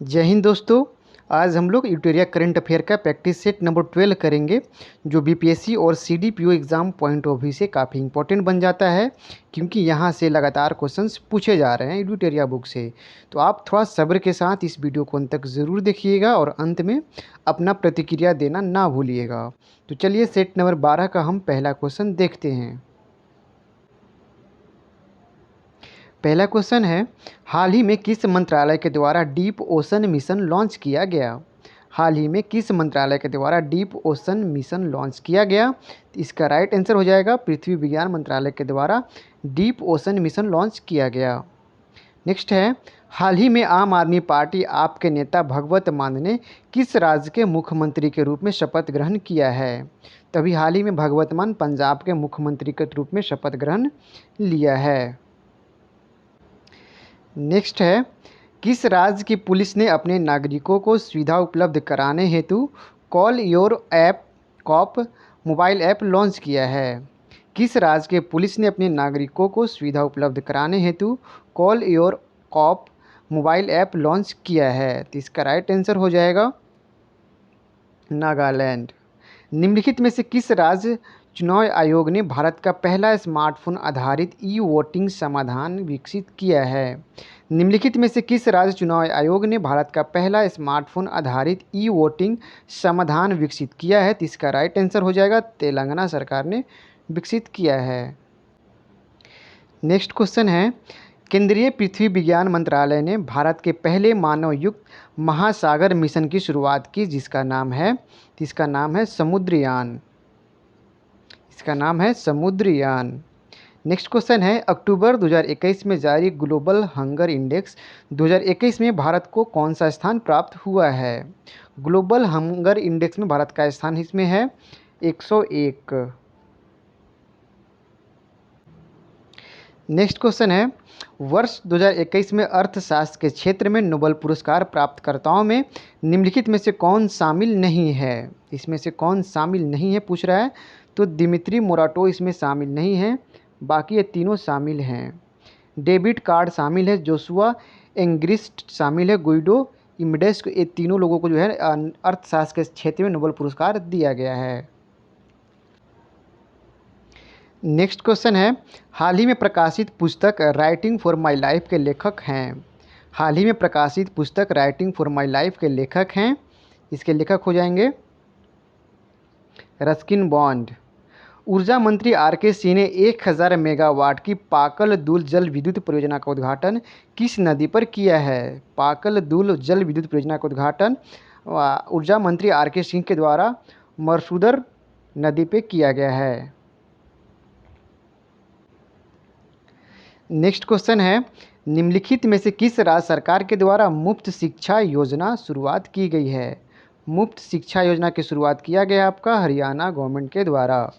जय हिंद दोस्तों। आज हम लोग यूटेरिया करंट अफेयर का प्रैक्टिस सेट नंबर 12 करेंगे, जो बीपीएससी और CDPO exam point of view से काफ़ी इंपॉर्टेंट बन जाता है, क्योंकि यहाँ से लगातार क्वेश्चंस पूछे जा रहे हैं यूटेरिया बुक से। तो आप थोड़ा सब्र के साथ इस वीडियो को अंत तक ज़रूर देखिएगा और अंत में अपना प्रतिक्रिया देना ना भूलिएगा। तो चलिए सेट नंबर 12 का हम पहला क्वेश्चन देखते हैं। पहला क्वेश्चन है, हाल ही में किस मंत्रालय के द्वारा डीप ओशन मिशन लॉन्च किया गया? हाल ही में किस मंत्रालय के द्वारा डीप ओशन मिशन लॉन्च किया गया? इसका राइट आंसर हो जाएगा पृथ्वी विज्ञान मंत्रालय के द्वारा डीप ओशन मिशन लॉन्च किया गया। नेक्स्ट है, हाल ही में आम आदमी पार्टी आप के नेता भगवत मान ने किस राज्य के मुख्यमंत्री के रूप में शपथ ग्रहण किया है? तभी हाल ही में भगवत मान पंजाब के मुख्यमंत्री के रूप में शपथ ग्रहण लिया है। नेक्स्ट है, किस राज्य की पुलिस ने अपने नागरिकों को सुविधा उपलब्ध कराने हेतु call your app cop mobile app launch किया है? किस राज्य के पुलिस ने अपने नागरिकों को सुविधा उपलब्ध कराने हेतु call your cop mobile app launch किया है? तो इसका राइट आंसर हो जाएगा नागालैंड। निम्नलिखित में से किस राज्य चुनाव आयोग ने भारत का पहला स्मार्टफोन आधारित ई वोटिंग समाधान विकसित किया है? निम्नलिखित में से किस राज्य चुनाव आयोग ने भारत का पहला स्मार्टफोन आधारित ई वोटिंग समाधान विकसित किया है? तो इसका राइट आंसर हो जाएगा तेलंगाना सरकार ने विकसित किया है। नेक्स्ट क्वेश्चन है, केंद्रीय पृथ्वी विज्ञान मंत्रालय ने भारत के पहले मानव युक्त महासागर मिशन की शुरुआत की, जिसका नाम है समुद्रयान। इसका नाम है समुद्रयान। नेक्स्ट क्वेश्चन है, अक्टूबर 2021 में जारी ग्लोबल हंगर इंडेक्स 2021 में भारत को कौन सा स्थान प्राप्त हुआ है? ग्लोबल हंगर इंडेक्स में भारत का स्थान इसमें है 101। नेक्स्ट क्वेश्चन है, वर्ष 2021 में अर्थशास्त्र के क्षेत्र में नोबेल पुरस्कार प्राप्तकर्ताओं में निम्नलिखित में से कौन शामिल नहीं है? इसमें से कौन शामिल नहीं है पूछ रहा है। तो दिमित्री मोराटो इसमें शामिल नहीं है, बाकी ये तीनों शामिल हैं। डेविड कार्ड शामिल है, जोशुआ एंग्रिस्ट शामिल है, गुइडो इमडेस्क, ये तीनों लोगों को जो है अर्थशास्त्र के क्षेत्र में नोबेल पुरस्कार दिया गया है। नेक्स्ट क्वेश्चन है, हाल ही में प्रकाशित पुस्तक राइटिंग फॉर माय लाइफ के लेखक हैं? हाल ही में प्रकाशित पुस्तक राइटिंग फॉर माय लाइफ के लेखक हैं, इसके लेखक हो जाएंगे रस्किन बॉन्ड। ऊर्जा मंत्री आर के सिंह ने 1000 मेगावाट की पाकल दूल जल विद्युत परियोजना का उद्घाटन किस नदी पर किया है? पाकल दूल जल विद्युत परियोजना का उद्घाटन ऊर्जा मंत्री आर के सिंह के द्वारा मरसूदर नदी पे किया गया है। नेक्स्ट क्वेश्चन है, निम्नलिखित में से किस राज्य सरकार के द्वारा मुफ्त शिक्षा योजना शुरुआत की गई है? मुफ्त शिक्षा योजना की शुरुआत किया गया आपका हरियाणा गवर्नमेंट के द्वारा।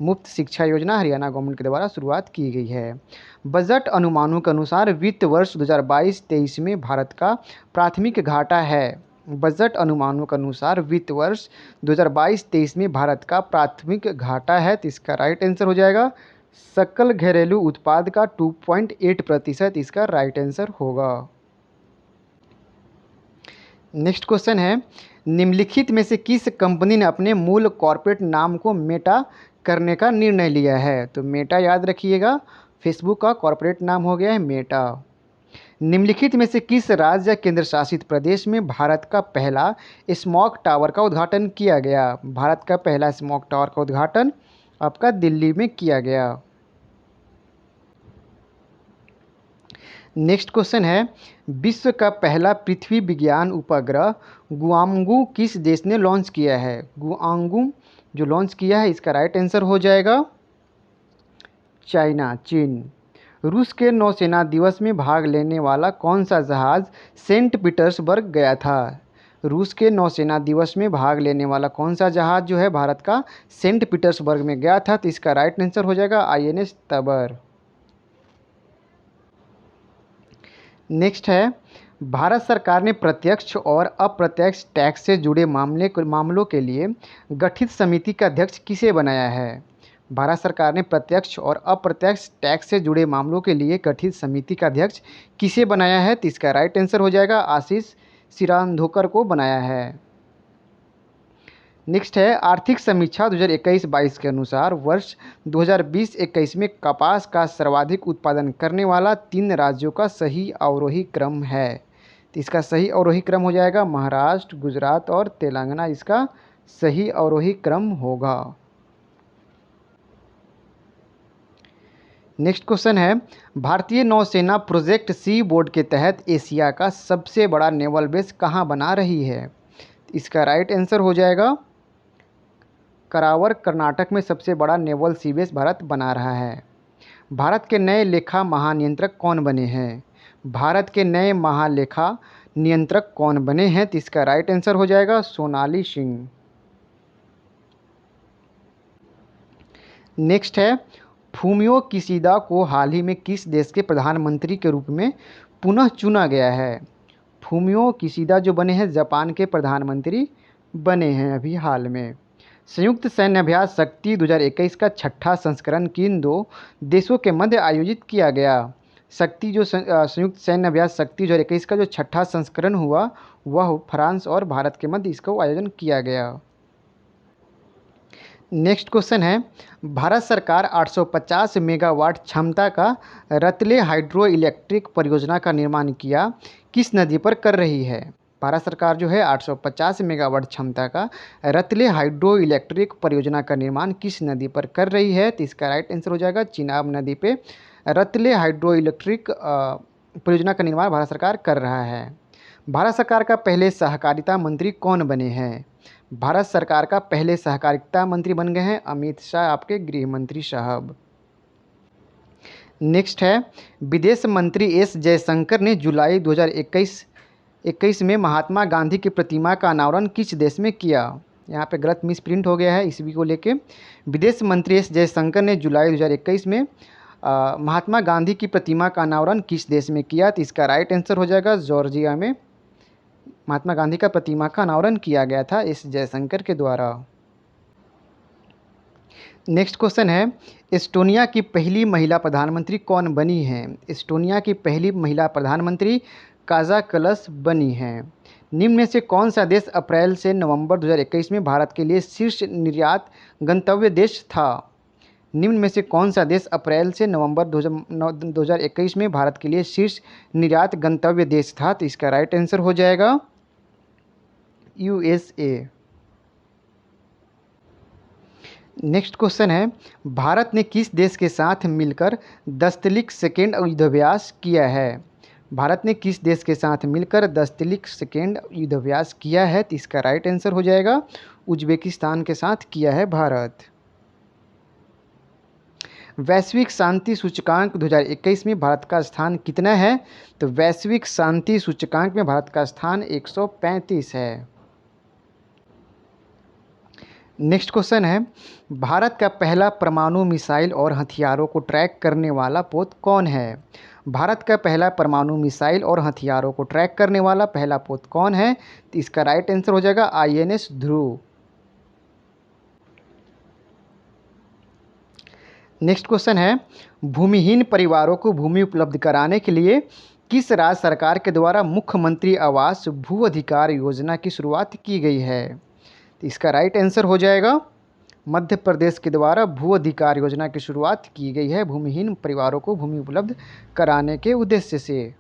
मुफ्त शिक्षा योजना हरियाणा गवर्नमेंट के द्वारा शुरुआत की गई है। बजट अनुमानों के अनुसार वित्त वर्ष 2022-23 में भारत का प्राथमिक घाटा है। बजट अनुमानों के अनुसार वित्त वर्ष 2022-23 में भारत का प्राथमिक घाटा है, तो इसका राइट आंसर हो जाएगा सकल घरेलू उत्पाद का 2.8%, इसका राइट आंसर होगा। नेक्स्ट क्वेश्चन है, निम्नलिखित में से किस कंपनी ने अपने मूल कॉर्पोरेट नाम को मेटा करने का निर्णय लिया है? तो मेटा याद रखिएगा, फेसबुक का कॉर्पोरेट नाम हो गया है मेटा। निम्नलिखित में से किस राज्य या केंद्र शासित प्रदेश में भारत का पहला स्मॉग टावर का उद्घाटन किया गया? भारत का पहला स्मॉग टावर का उद्घाटन आपका दिल्ली में किया गया। नेक्स्ट क्वेश्चन है, विश्व का पहला पृथ्वी विज्ञान उपग्रह गुआंगू किस देश ने लॉन्च किया है? गुआंगू जो लॉन्च किया है, इसका राइट आंसर हो जाएगा चाइना, चीन। रूस के नौसेना दिवस में भाग लेने वाला कौन सा जहाज सेंट पीटर्सबर्ग गया था? रूस के नौसेना दिवस में भाग लेने वाला कौन सा जहाज जो है भारत का सेंट पीटर्सबर्ग में गया था? तो इसका राइट आंसर हो जाएगा आईएनएस तबर। नेक्स्ट है, भारत सरकार ने प्रत्यक्ष और अप्रत्यक्ष टैक्स से जुड़े मामलों के लिए गठित समिति का अध्यक्ष किसे बनाया है? भारत सरकार ने प्रत्यक्ष और अप्रत्यक्ष टैक्स से जुड़े मामलों के लिए गठित समिति का अध्यक्ष किसे बनाया है? तो इसका राइट आंसर हो जाएगा आशीष सिरांधोकर को बनाया है। नेक्स्ट है आर्थिक समीक्षा 2021-22 के अनुसार वर्ष 2020-21 में कपास का सर्वाधिक उत्पादन करने वाला 3 राज्यों का सही अवरोही क्रम है। तो इसका सही अवरोही क्रम हो जाएगा महाराष्ट्र, गुजरात और तेलंगाना, इसका सही अवरोही क्रम होगा। नेक्स्ट क्वेश्चन है भारतीय नौसेना प्रोजेक्ट सी बोर्ड के तहत एशिया का सबसे बड़ा नेवल बेस कहाँ बना रही है। इसका राइट आंसर हो जाएगा करावर, कर्नाटक में सबसे बड़ा नेवल सी बेस भारत बना रहा है। भारत के नए लेखा महानियंत्रक कौन बने हैं। भारत के नए महालेखा नियंत्रक कौन बने हैं। तो इसका राइट आंसर हो जाएगा सोनाली सिंह। नेक्स्ट है फूमियो किशिदा को हाल ही में किस देश के प्रधानमंत्री के रूप में पुनः चुना गया है। फूमियो किशिदा जो बने हैं जापान के प्रधानमंत्री बने हैं अभी हाल में। संयुक्त सैन्य अभ्यास शक्ति 2021 का छठा संस्करण किन 2 देशों के मध्य आयोजित किया गया। शक्ति जो संयुक्त सैन्य अभ्यास शक्ति 2021 का जो छठा संस्करण हुआ वह फ्रांस और भारत के मध्य इसका आयोजन किया गया। नेक्स्ट क्वेश्चन है भारत सरकार 850 मेगावाट क्षमता का रतले हाइड्रो इलेक्ट्रिक परियोजना का निर्माण किया किस नदी पर कर रही है। भारत सरकार जो है 850 मेगावाट क्षमता का रतले हाइड्रो इलेक्ट्रिक परियोजना का निर्माण किस नदी पर कर रही है। तो इसका राइट आंसर हो जाएगा चिनाब नदी पे रतले हाइड्रो इलेक्ट्रिक परियोजना का निर्माण भारत सरकार कर रहा है। भारत सरकार का पहले सहकारिता मंत्री कौन बने हैं। भारत सरकार का पहले सहकारिता मंत्री बन गए हैं अमित शाह, आपके गृह मंत्री साहब। नेक्स्ट है विदेश मंत्री एस जयशंकर ने जुलाई 2021 में महात्मा गांधी की प्रतिमा का अनावरण किस देश में किया। यहाँ पे गलत मिस प्रिंट हो गया है ईस्वी को लेके। विदेश मंत्री एस जयशंकर ने जुलाई 2021 में महात्मा गांधी की प्रतिमा का अनावरण किस देश में किया। तो इसका राइट आंसर हो जाएगा जॉर्जिया में महात्मा गांधी का प्रतिमा का अनावरण किया गया था एस जयशंकर के द्वारा। नेक्स्ट क्वेश्चन है एस्टोनिया की पहली महिला प्रधानमंत्री कौन बनी हैं। एस्टोनिया की पहली महिला प्रधानमंत्री काजा कलश बनी हैं। निम्न में से कौन सा देश अप्रैल से नवंबर 2021 में भारत के लिए शीर्ष निर्यात गंतव्य देश था। निम्न में से कौन सा देश अप्रैल से नवंबर 2021 में भारत के लिए शीर्ष निर्यात गंतव्य देश था। तो इसका राइट आंसर हो जाएगा USA। नेक्स्ट क्वेश्चन है भारत ने किस देश के साथ मिलकर दस्तलिक सेकेंड युद्धाभ्यास किया है। भारत ने किस देश के साथ मिलकर दस्तलिक सेकेंड युद्धाभ्यास किया है। तो इसका राइट आंसर हो जाएगा उज्बेकिस्तान के साथ किया है भारत। वैश्विक शांति सूचकांक 2021 में भारत का स्थान कितना है। तो वैश्विक शांति सूचकांक में भारत का स्थान 135 है। नेक्स्ट क्वेश्चन है भारत का पहला परमाणु मिसाइल और हथियारों को ट्रैक करने वाला पोत कौन है। भारत का पहला परमाणु मिसाइल और हथियारों को ट्रैक करने वाला पहला पोत कौन है। तो इसका राइट आंसर हो जाएगा INS ध्रुव। नेक्स्ट क्वेश्चन है भूमिहीन परिवारों को भूमि उपलब्ध कराने के लिए किस राज्य सरकार के द्वारा मुख्यमंत्री आवास भू अधिकार योजना की शुरुआत की गई है। तो इसका राइट आंसर हो जाएगा मध्य प्रदेश के द्वारा भू अधिकार योजना की शुरुआत की गई है भूमिहीन परिवारों को भूमि उपलब्ध कराने के उद्देश्य से।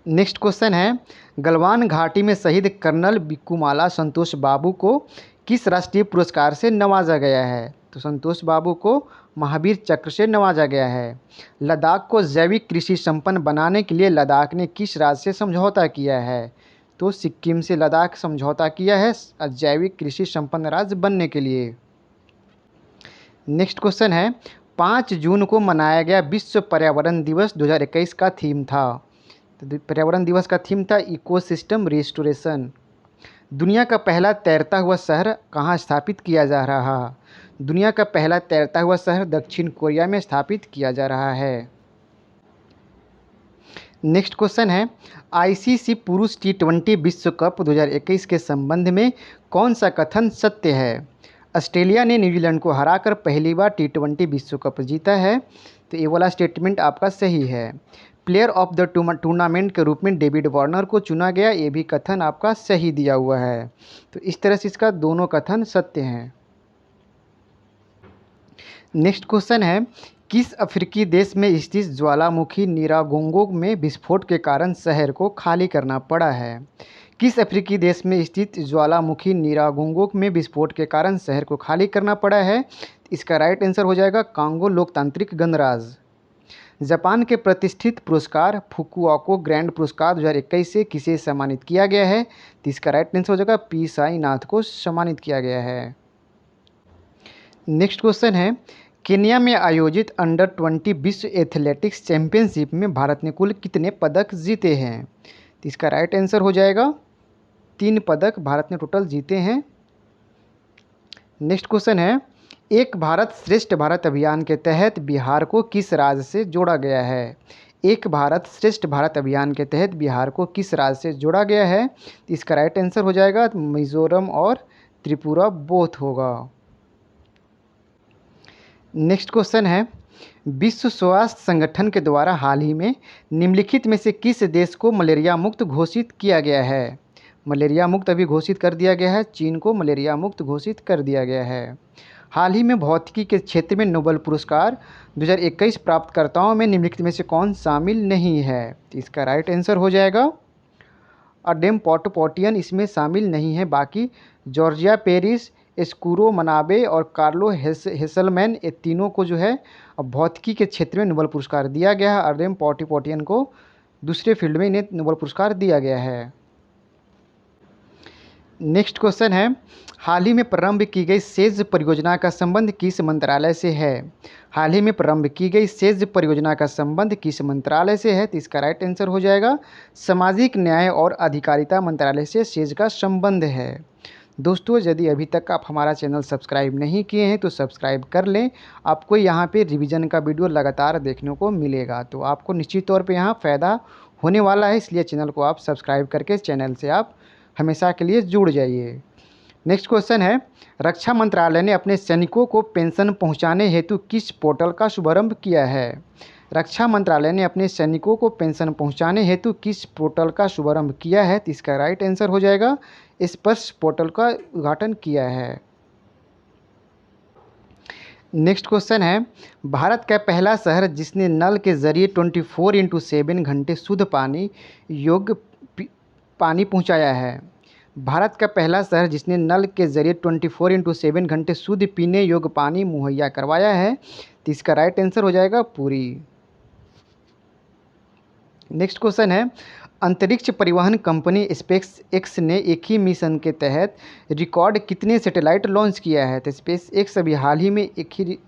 नेक्स्ट क्वेश्चन है गलवान घाटी में शहीद कर्नल बिक्कूमाला संतोष बाबू को किस राष्ट्रीय पुरस्कार से नवाजा गया है। तो संतोष बाबू को महावीर चक्र से नवाजा गया है। लद्दाख को जैविक कृषि संपन्न बनाने के लिए लद्दाख ने किस राज्य से समझौता किया है। तो सिक्किम से लद्दाख समझौता किया है जैविक कृषि संपन्न राज्य बनने के लिए। नेक्स्ट क्वेश्चन है 5 जून को मनाया गया विश्व पर्यावरण दिवस 2021 का थीम था। तो पर्यावरण दिवस का थीम था इकोसिस्टम रिस्टोरेशन। दुनिया का पहला तैरता हुआ शहर कहाँ स्थापित किया जा रहा है। दुनिया का पहला तैरता हुआ शहर दक्षिण कोरिया में स्थापित किया जा रहा है। नेक्स्ट क्वेश्चन है ICC पुरुष T20 विश्व कप 2021 के संबंध में कौन सा कथन सत्य है। ऑस्ट्रेलिया ने न्यूजीलैंड को हराकर पहली बार T20 विश्व कप जीता है। तो ये वाला स्टेटमेंट आपका सही है। प्लेयर ऑफ द टूर्नामेंट के रूप में डेविड वार्नर को चुना गया, ये भी कथन आपका सही दिया हुआ है। तो इस तरह से इसका दोनों कथन सत्य हैं। नेक्स्ट क्वेश्चन है, किस अफ्रीकी देश में स्थित ज्वालामुखी निरागोंगो में विस्फोट के कारण शहर को खाली करना पड़ा है? किस अफ्रीकी देश में स्थित ज्वालामुखी निरागोंगो में विस्फोट के कारण शहर को खाली करना पड़ा है? इसका राइट आंसर हो जाएगा कांगो लोकतांत्रिक गणराज्य। जापान के प्रतिष्ठित पुरस्कार फुकुओका ग्रैंड पुरस्कार 2021 से किसे सम्मानित किया गया है? तो इसका राइट आंसर हो जाएगा पी साईनाथ को सम्मानित किया गया है। नेक्स्ट क्वेश्चन है, केन्या में आयोजित अंडर 20 विश्व एथलेटिक्स चैंपियनशिप में भारत ने कुल कितने पदक जीते हैं? तो इसका राइट आंसर हो जाएगा 3 पदक भारत ने टोटल जीते हैं। नेक्स्ट क्वेश्चन है, एक भारत श्रेष्ठ भारत अभियान के तहत बिहार को किस राज्य से जोड़ा गया है? एक भारत श्रेष्ठ भारत अभियान के तहत बिहार को किस राज्य से जोड़ा गया है? तो इसका राइट आंसर हो जाएगा मिजोरम और त्रिपुरा बोथ होगा। नेक्स्ट क्वेश्चन है, विश्व स्वास्थ्य संगठन के द्वारा हाल ही में निम्नलिखित में से किस देश को मलेरिया मुक्त घोषित किया गया है? मलेरिया मुक्त अभी घोषित कर दिया गया है, चीन को मलेरिया मुक्त घोषित कर दिया गया है। हाल ही में भौतिकी के क्षेत्र में नोबेल पुरस्कार 2021 प्राप्तकर्ताओं में निम्नलिखित में से कौन शामिल नहीं है? तो इसका राइट आंसर हो जाएगा अडेम पोटपोटियन इसमें शामिल नहीं है। बाकी जॉर्जिया पेरिस, एस्कूरो मनाबे और कार्लो हेसलमैन, ये तीनों को जो है भौतिकी के क्षेत्र में नोबेल पुरस्कार दिया गया है। अडेम पोटपोटियन को दूसरे फील्ड में इन्हें नोबेल पुरस्कार दिया गया है। नेक्स्ट क्वेश्चन है, हाल ही में प्रारंभ की गई सेज परियोजना का संबंध किस मंत्रालय से है? हाल ही में प्रारंभ की गई सेज परियोजना का संबंध किस मंत्रालय से है? तो इसका राइट आंसर हो जाएगा सामाजिक न्याय और अधिकारिता मंत्रालय से सेज का संबंध है। दोस्तों, यदि अभी तक आप हमारा चैनल सब्सक्राइब नहीं किए हैं तो सब्सक्राइब कर लें। आपको यहाँ पे रिवीजन का वीडियो लगातार देखने को मिलेगा, तो आपको निश्चित तौर पे यहाँ फ़ायदा होने वाला है। इसलिए चैनल को आप सब्सक्राइब करके चैनल से आप हमेशा के लिए जुड़ जाइए। नेक्स्ट क्वेश्चन है, रक्षा मंत्रालय ने अपने सैनिकों को पेंशन पहुंचाने हेतु किस पोर्टल का शुभारंभ किया है? रक्षा मंत्रालय ने अपने सैनिकों को पेंशन पहुंचाने हेतु किस पोर्टल का शुभारंभ किया है? तो इसका राइट आंसर हो जाएगा स्पर्श पोर्टल का उद्घाटन किया है। नेक्स्ट क्वेश्चन है, भारत का पहला शहर जिसने नल के जरिए 24/7 घंटे शुद्ध पानी योग्य पानी पहुंचाया है? भारत का पहला शहर जिसने नल के जरिए 24/7 घंटे शुद्ध पीने योग्य पानी मुहैया करवाया है, तो इसका राइट आंसर हो जाएगा पुरी। नेक्स्ट क्वेश्चन है, अंतरिक्ष परिवहन कंपनी स्पेस एक्स ने एक ही मिशन के तहत रिकॉर्ड कितने सैटेलाइट लॉन्च किया है? तो स्पेस एक्स अभी हाल ही में एक ही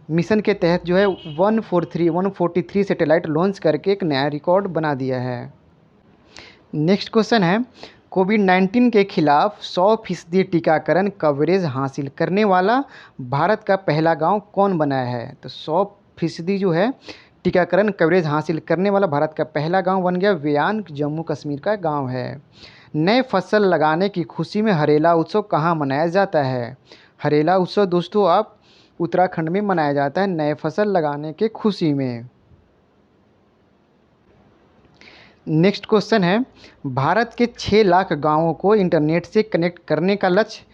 मिशन के तहत जो है 143 सैटेलाइट लॉन्च करके एक नया रिकॉर्ड बना दिया है। नेक्स्ट क्वेश्चन है, कोविड-19 के खिलाफ 100% टीकाकरण कवरेज हासिल करने वाला भारत का पहला गांव कौन बना है? तो 100% जो है टीकाकरण कवरेज हासिल करने वाला भारत का पहला गांव बन गया वेयान, जम्मू कश्मीर का गांव है। नए फसल लगाने की खुशी में हरेला उत्सव कहाँ मनाया जाता है? हरेला उत्सव दोस्तों आप उत्तराखंड में मनाया जाता है नए फसल लगाने के खुशी में। नेक्स्ट क्वेश्चन है, भारत के 6 लाख गांवों को इंटरनेट से कनेक्ट करने का लक्ष्य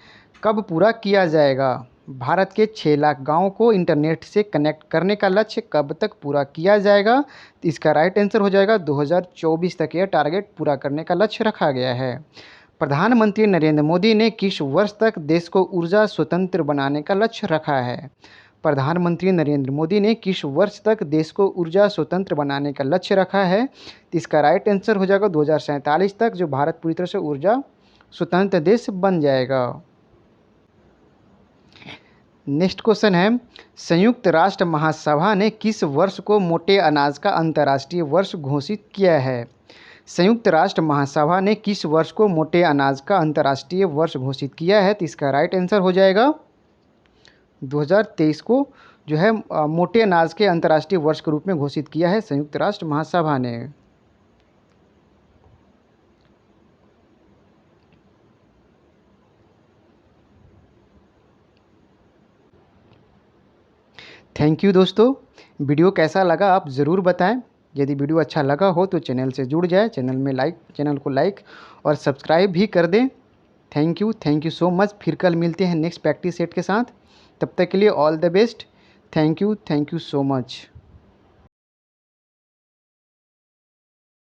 कब पूरा किया जाएगा? भारत के 6 लाख गांवों को इंटरनेट से कनेक्ट करने का लक्ष्य कब तक पूरा किया जाएगा? तो इसका राइट आंसर हो जाएगा 2024 तक यह टारगेट पूरा करने का लक्ष्य रखा गया है। प्रधानमंत्री नरेंद्र मोदी ने किस वर्ष तक देश को ऊर्जा स्वतंत्र बनाने का लक्ष्य रखा है? प्रधानमंत्री नरेंद्र मोदी ने किस वर्ष तक देश को ऊर्जा स्वतंत्र बनाने का लक्ष्य रखा है? तो इसका राइट आंसर हो जाएगा 2047 तक, जो भारत पूरी तरह से ऊर्जा स्वतंत्र देश बन जाएगा। नेक्स्ट क्वेश्चन है, संयुक्त राष्ट्र महासभा ने किस वर्ष को मोटे अनाज का अंतर्राष्ट्रीय वर्ष घोषित किया है? संयुक्त राष्ट्र महासभा ने किस वर्ष को मोटे अनाज का अंतर्राष्ट्रीय वर्ष घोषित किया है? तो इसका राइट आंसर हो जाएगा 2023 को जो है मोटे अनाज के अंतर्राष्ट्रीय वर्ष के रूप में घोषित किया है संयुक्त राष्ट्र महासभा ने। थैंक यू दोस्तों। वीडियो कैसा लगा आप ज़रूर बताएं। यदि वीडियो अच्छा लगा हो तो चैनल से जुड़ जाए, चैनल को लाइक और सब्सक्राइब भी कर दें। Thank you so much. फिर कल मिलते हैं नेक्स्ट प्रैक्टिस सेट के साथ। तब तक के लिए all the best. Thank you so much.